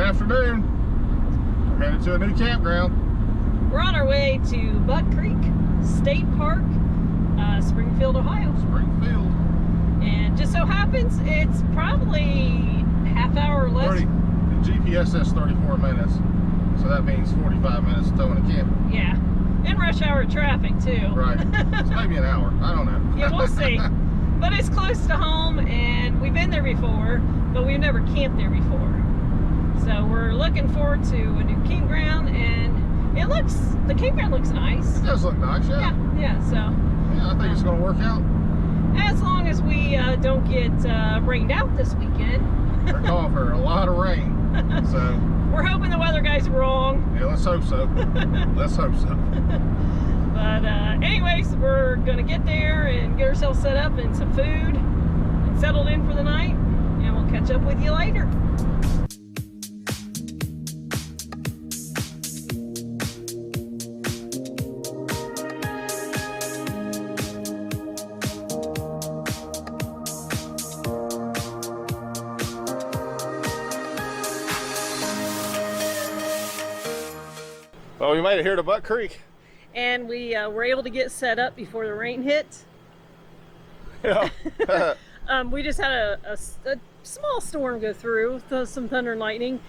afternoon. We're headed to a new campground. We're on our way to Buck Creek State Park, Springfield, Ohio. Springfield. And just so happens it's probably half hour or less. 30, the GPS says 34 minutes, so that means 45 minutes towing a camper. Yeah, in rush hour traffic too. Right, so maybe an hour, I don't know. Yeah, we'll see. But it's close to home, and we've been there before, but we've never camped there before. So we're looking forward to a new campground, and the campground looks nice. It does look nice, yeah. Yeah, so. Yeah, I think it's going to work out. As long as we don't get rained out this weekend. They're calling for a lot of rain, so. We're hoping the weather guy's wrong. Yeah, let's hope so. Let's hope so. But anyways, we're gonna get there and get ourselves set up and some food and settled in for the night, and we'll catch up with you later. Well, we made it here to Buck Creek. And we were able to get set up before the rain hit. Yeah. We just had a small storm go through, some thunder and lightning,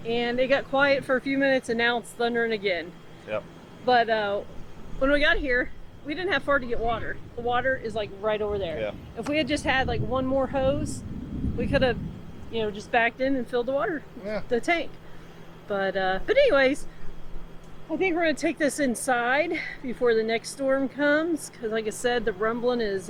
and it got quiet for a few minutes, and now it's thundering again. Yep. But when we got here, we didn't have far to get water. The water is like right over there. Yeah. If we had just had like one more hose, we could have, just backed in and filled the water, the tank. But anyways, I think we're going to take this inside before the next storm comes, because like I said, the rumbling is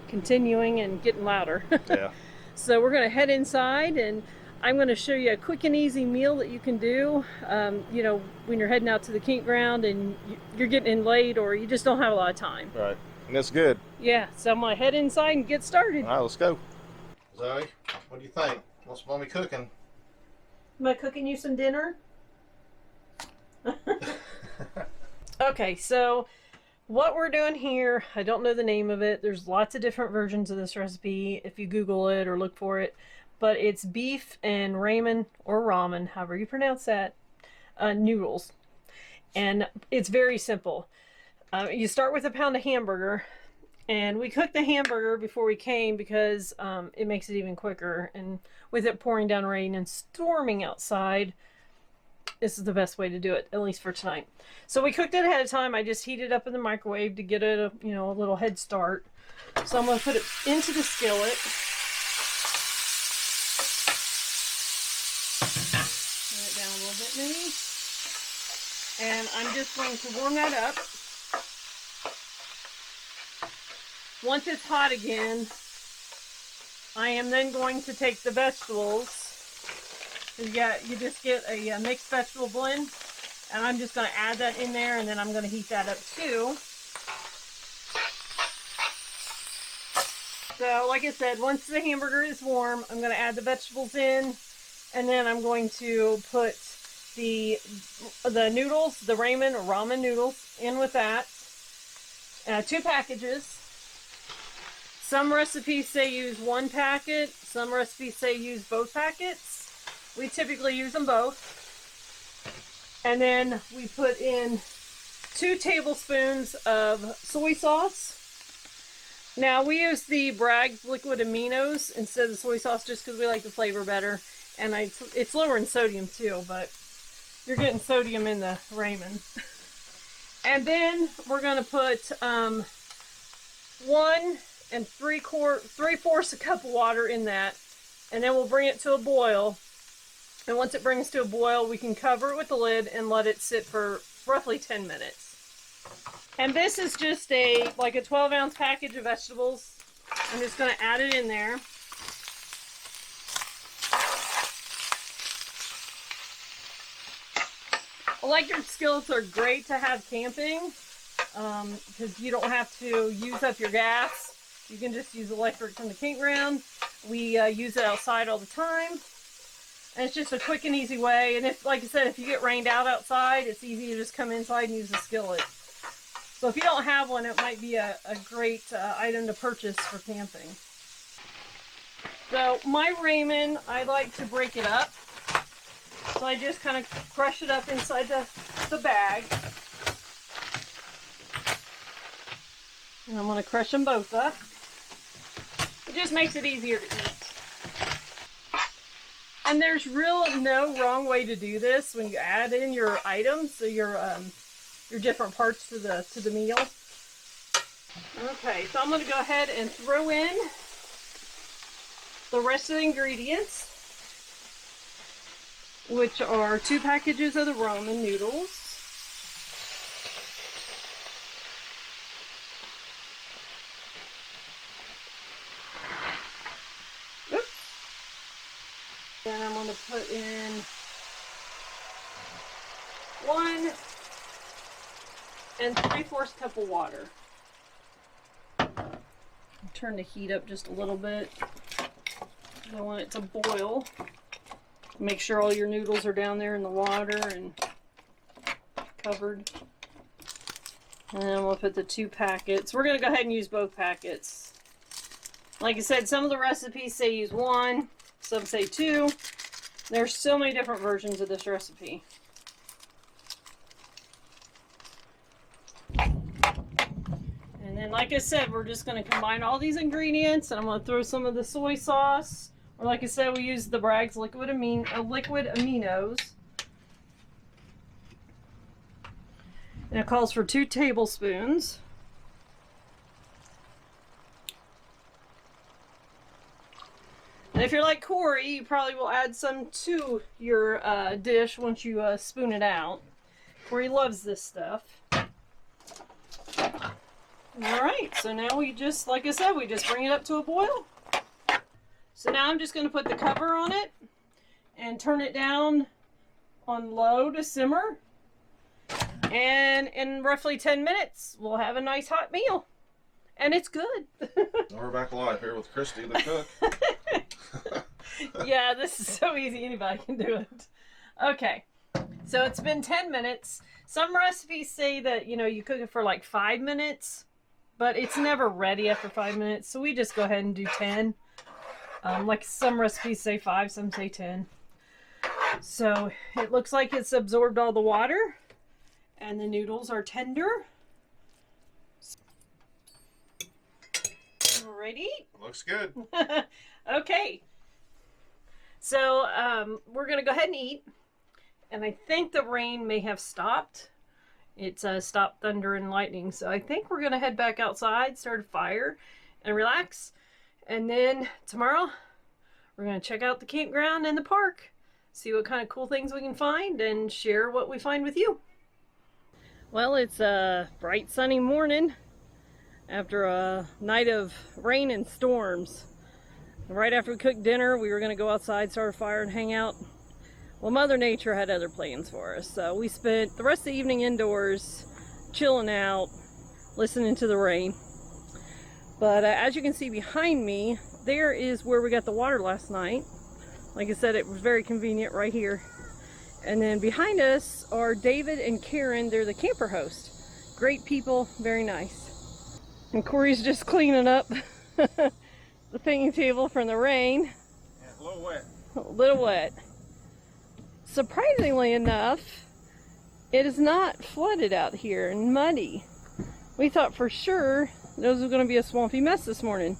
continuing and getting louder. Yeah. So we're going to head inside, and I'm going to show you a quick and easy meal that you can do, when you're heading out to the campground and you're getting in late or you just don't have a lot of time. Right. And it's good. Yeah, so I'm going to head inside and get started. All right, let's go. Zoe, what do you think? What's mommy cooking? Am I cooking you some dinner? Okay, so what we're doing here, I don't know the name of it. There's lots of different versions of this recipe if you Google it or look for it, but it's beef and ramen, or ramen, however you pronounce that, noodles. And it's very simple. You start with a pound of hamburger, and we cooked the hamburger before we came because it makes it even quicker, and with it pouring down rain and storming outside, this is the best way to do it, at least for tonight. So we cooked it ahead of time. I just heated it up in the microwave to get it a little head start. So I'm going to put it into the skillet. Turn it down a little bit maybe. And I'm just going to warm that up. Once it's hot again, I am then going to take the vegetables. You just get a mixed vegetable blend, and I'm just going to add that in there, and then I'm going to heat that up too. So like I said, once the hamburger is warm, I'm going to add the vegetables in, and then I'm going to put the noodles, the ramen noodles, in with that. 2 packages. Some recipes say use 1 packet, some recipes say use both packets. We typically use them both. And then we put in 2 tablespoons of soy sauce. Now we use the Bragg's liquid aminos instead of the soy sauce just because we like the flavor better. And it's lower in sodium too, but you're getting sodium in the ramen. And then we're going to put 1 3/4 a cup of water in that. And then we'll bring it to a boil. And once it brings to a boil, we can cover it with the lid and let it sit for roughly 10 minutes. And this is just like a 12-ounce package of vegetables. I'm just going to add it in there. Electric skillets are great to have camping because you don't have to use up your gas. You can just use electric from the campground. We use it outside all the time. And it's just a quick and easy way. And like I said, if you get rained out outside, it's easy to just come inside and use the skillet. So if you don't have one, it might be a great item to purchase for camping. So my ramen, I like to break it up. So So I just kind of crush it up inside the bag. And I'm going to crush them both up. It just makes it easier to eat. And there's no wrong way to do this when you add in your items, so your different parts to the meal. Okay, so I'm going to go ahead and throw in the rest of the ingredients, which are 2 packages of the ramen noodles. Then I'm going to put in 1 3/4 cup of water. Turn the heat up just a little bit. I want it to boil. Make sure all your noodles are down there in the water and covered. And then we'll put the 2 packets. We're going to go ahead and use both packets. Like I said, some of the recipes say use 1. Some say 2. There's so many different versions of this recipe. And then, like I said, we're just going to combine all these ingredients, and I'm going to throw some of the soy sauce, or like I said, we use the Bragg's liquid aminos. And it calls for 2 tablespoons. And if you're like Corey, you probably will add some to your dish once you spoon it out. Corey loves this stuff. Alright, so now we just, like I said, we just bring it up to a boil. So now I'm just going to put the cover on it and turn it down on low to simmer. And in roughly 10 minutes, we'll have a nice hot meal. And it's good. We're back live here with Christy, the cook. Yeah, this is so easy. Anybody can do it. Okay, so it's been 10 minutes. Some recipes say that, you cook it for like 5 minutes, but it's never ready after 5 minutes. So we just go ahead and do 10. Like some recipes say 5, some say 10. So it looks like it's absorbed all the water and the noodles are tender. Alrighty. Looks good. Okay. So we're going to go ahead and eat. And I think the rain may have stopped. It's stopped thunder and lightning. So I think we're going to head back outside, start a fire, and relax. And then tomorrow, we're going to check out the campground and the park. See what kind of cool things we can find and share what we find with you. Well, it's a bright sunny morning after a night of rain and storms. Right after we cooked dinner, we were going to go outside, start a fire, and hang out. Well, Mother Nature had other plans for us, so we spent the rest of the evening indoors, chilling out, listening to the rain. But as you can see behind me, there is where we got the water last night. Like I said, it was very convenient right here. And then behind us are David and Karen. They're the camper host. Great people, very nice. And Corey's just cleaning up the picnic table from the rain. Yeah, a little wet. A little wet. Surprisingly enough, it is not flooded out here and muddy. We thought for sure there was going to be a swampy mess this morning.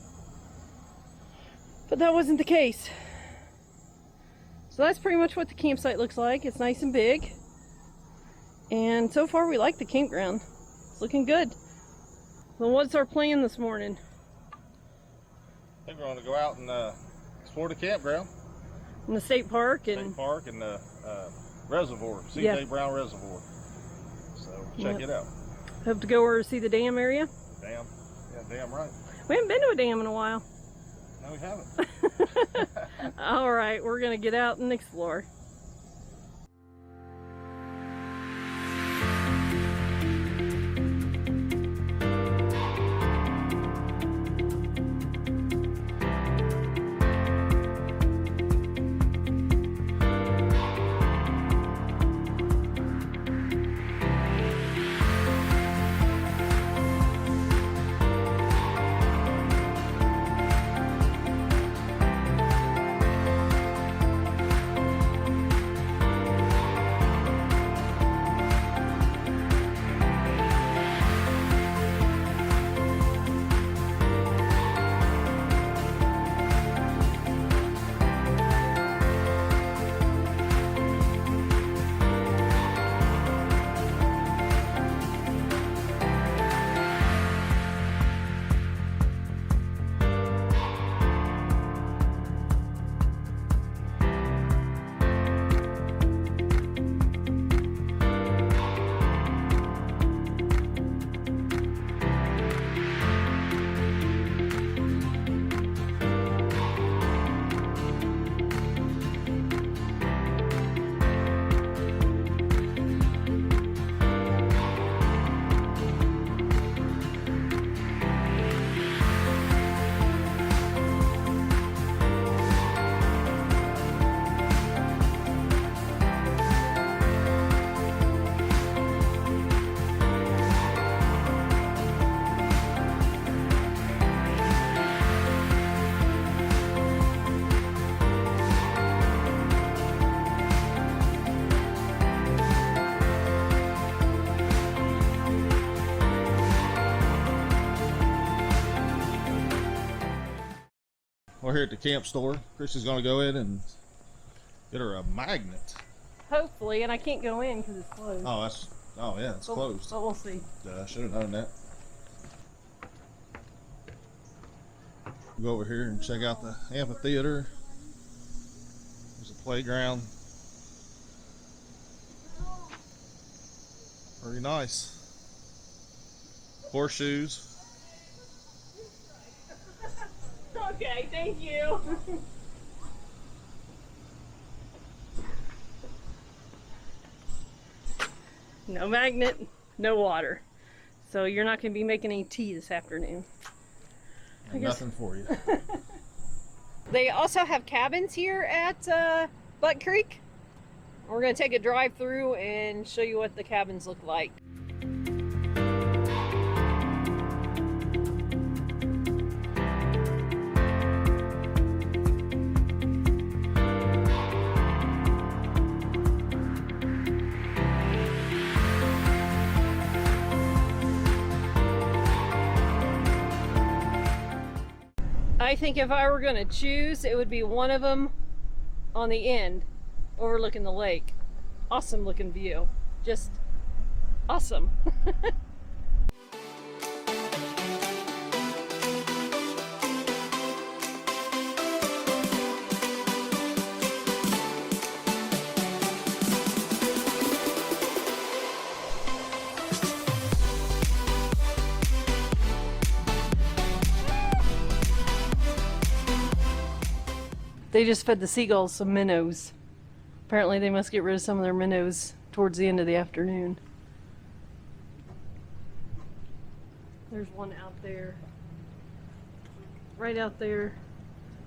But that wasn't the case. So that's pretty much what the campsite looks like. It's nice and big. And so far we like the campground. It's looking good. So what's our plan this morning? I think we're going to go out and explore the campground. In the state park and the reservoir, C.J. Brown Reservoir. So check it out. Hope to go over to see the dam area. Dam. Yeah, damn right. We haven't been to a dam in a while. No, we haven't. All right, we're going to get out and explore. here at the camp store. Christy's gonna go in and get her a magnet. Hopefully, and I can't go in because it's closed. Oh yeah, it's closed. But we'll see. I should have known that. Go over here and check out the amphitheater. There's a playground. Pretty nice. Horseshoes. Okay, thank you. No magnet, no water. So you're not going to be making any tea this afternoon. Nothing for you. They also have cabins here at Buck Creek. We're going to take a drive through and show you what the cabins look like. I think if I were going to choose, it would be one of them on the end, overlooking the lake. Awesome looking view. Just awesome. They just fed the seagulls some minnows. Apparently they must get rid of some of their minnows towards the end of the afternoon. There's one out there. Right out there.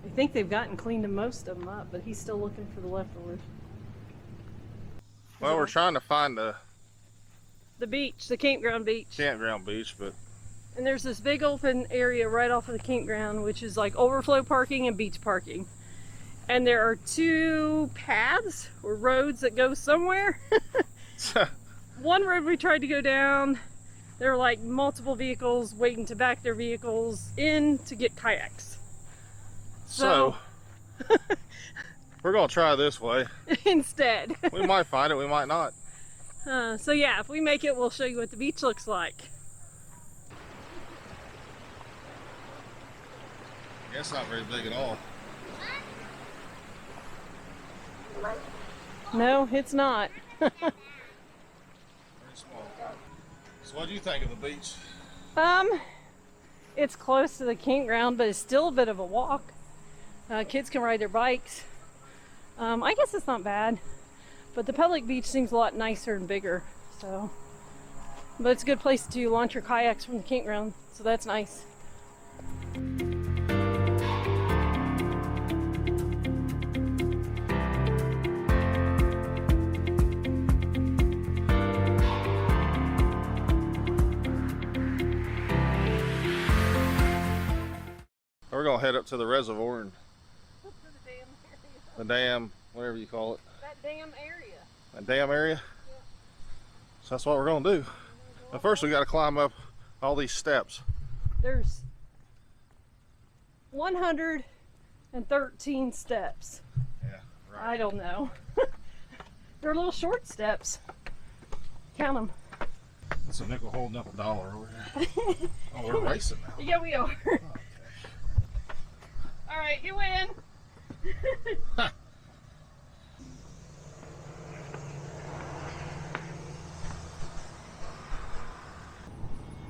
I think they've gotten cleaned most of them up, but he's still looking for the leftovers. Well, we're trying to find the beach, the campground beach. campground beach, but And there's this big open area right off of the campground, which is like overflow parking and beach parking. And there are two paths or roads that go somewhere. One road we tried to go down, there were like multiple vehicles waiting to back their vehicles in to get kayaks. So we're gonna try this way. Instead. We might find it, we might not. So yeah, if we make it, we'll show you what the beach looks like. Yeah, it's not very big at all. No, it's not. Very small. So what do you think of the beach? It's close to the campground, but it's still a bit of a walk. Kids can ride their bikes. I guess it's not bad, but the public beach seems a lot nicer and bigger. So, but it's a good place to launch your kayaks from the campground, so that's nice. We're gonna head up to the reservoir and Look for the dam area. the dam, whatever you call it. That dam area. That dam area? Yeah. So that's what we're gonna do. But first we gotta climb up all these steps. There's 113 steps. Yeah, right. I don't know. They're little short steps. Count them. It's a nickel hole, nickel dollar over here. Oh, we're racing now. Yeah, we are. Okay. All right, you win.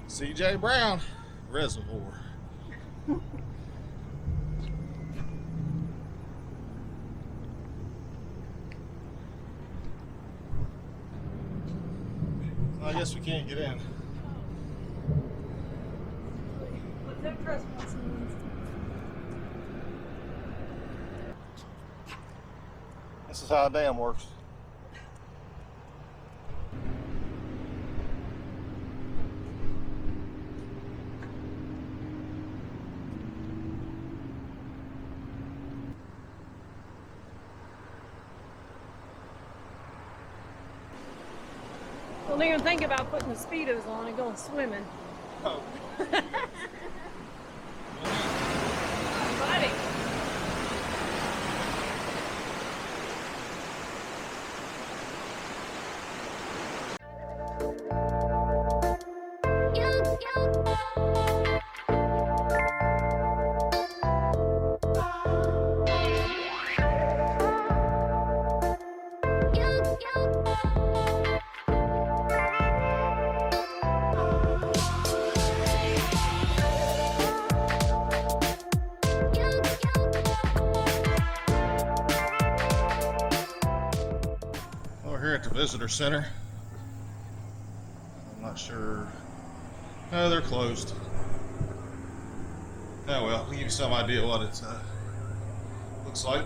C.J. Brown Reservoir. I guess we can't get in. Let's have trespassing. This is how a dam works. Don't even think about putting the Speedos on and going swimming. Oh. Buddy. We're here at the visitor center. I'm not sure. No, they're closed. Oh well, we'll give you some idea what it looks like.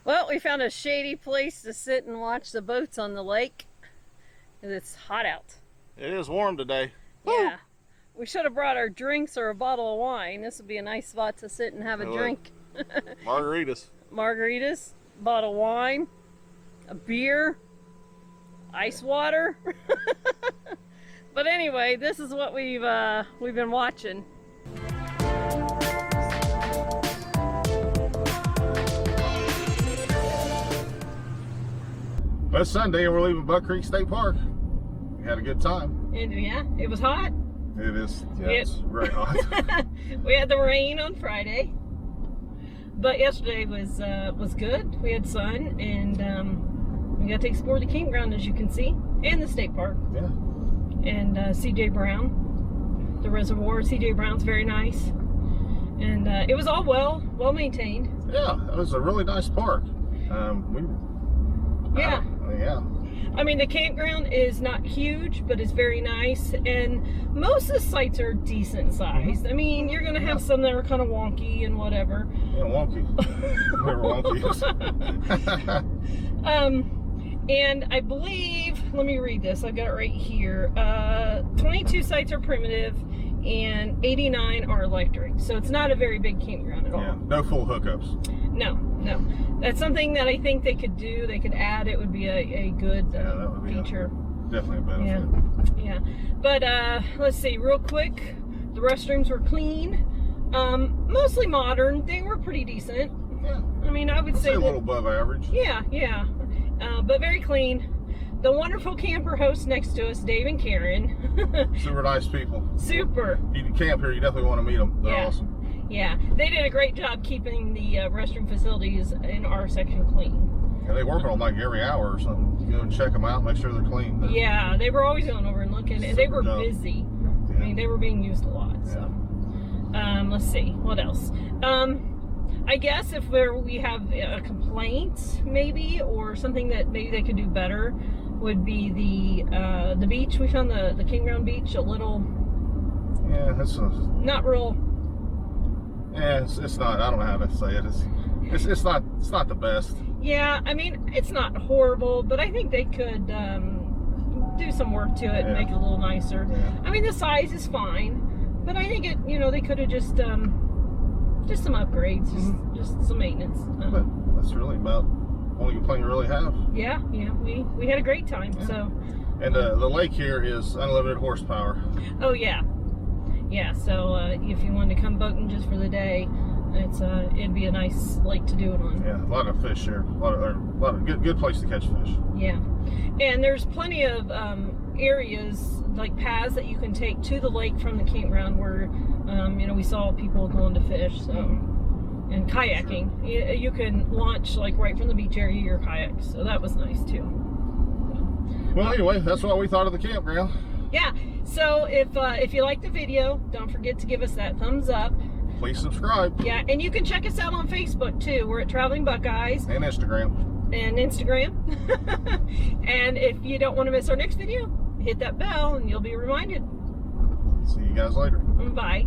Well, we found a shady place to sit and watch the boats on the lake. It's hot out. It is warm today. Yeah. We should have brought our drinks or a bottle of wine. This would be a nice spot to sit and have a drink. Margaritas. Margaritas, bottle of wine, a beer, ice water. But anyway, this is what we've been watching. Well, it's Sunday and we're leaving Buck Creek State Park. We had a good time. And yeah, it was hot. It is. Yeah, it's very hot. We had the rain on Friday, but yesterday was good. We had sun, and we got to explore the campground, as you can see, and the state park. Yeah. And CJ Brown, the reservoir. CJ Brown's very nice, and it was all well maintained. Yeah, it was a really nice park. Yeah. Yeah. I mean, the campground is not huge, but it's very nice, and most of the sites are decent sized. I mean, you're gonna have some that are kind of wonky and whatever. Yeah, wonky. They're wonky. And I believe, let me read this. I've got it right here. 22 sites are primitive, and 89 are electric. So it's not a very big campground at all. Yeah, no full hookups. No. That's something that I think they could do. They could add. It would be a good that would be feature. Definitely a benefit. Yeah. But let's see, real quick. The restrooms were clean. Mostly modern. They were pretty decent. Yeah. I mean, I would say a little above average. Yeah. But very clean. The wonderful camper hosts next to us, Dave and Karen. Super nice people. Super. If you camp here, you definitely want to meet them. They're awesome. Yeah, they did a great job keeping the restroom facilities in our section clean. Yeah, they work on them like every hour or something. You go and check them out, make sure they're clean. Yeah, they were always going over and looking, and they were busy. Yeah. I mean, they were being used a lot. So, let's see, what else? I guess if we have a complaint, maybe, or something that maybe they could do better, would be the beach. We found the campground beach a little. Yeah, that's not real. Yeah, it's not. I don't know how to say it. It's not the best. Yeah, I mean, it's not horrible, but I think they could do some work to it and make it a little nicer. Yeah. I mean, the size is fine, but I think they could have just some upgrades, just some maintenance. But that's really about only complaint you really have. Yeah, we had a great time. Yeah. So. And the lake here is unlimited horsepower. Oh yeah. Yeah, so if you wanted to come boating just for the day, it'd be a nice lake to do it on. Yeah, a lot of fish here. A lot of good place to catch fish. Yeah, and there's plenty of areas like paths that you can take to the lake from the campground where we saw people going to fish. So and kayaking, sure. You can launch like right from the beach area your kayak. So that was nice too. Well, anyway, that's what we thought of the campground. Yeah, so if you like the video, don't forget to give us that thumbs up. Please subscribe. Yeah, and you can check us out on Facebook too. We're at Traveling Buckeyes. And Instagram. And if you don't want to miss our next video, hit that bell and you'll be reminded. See you guys later. Bye.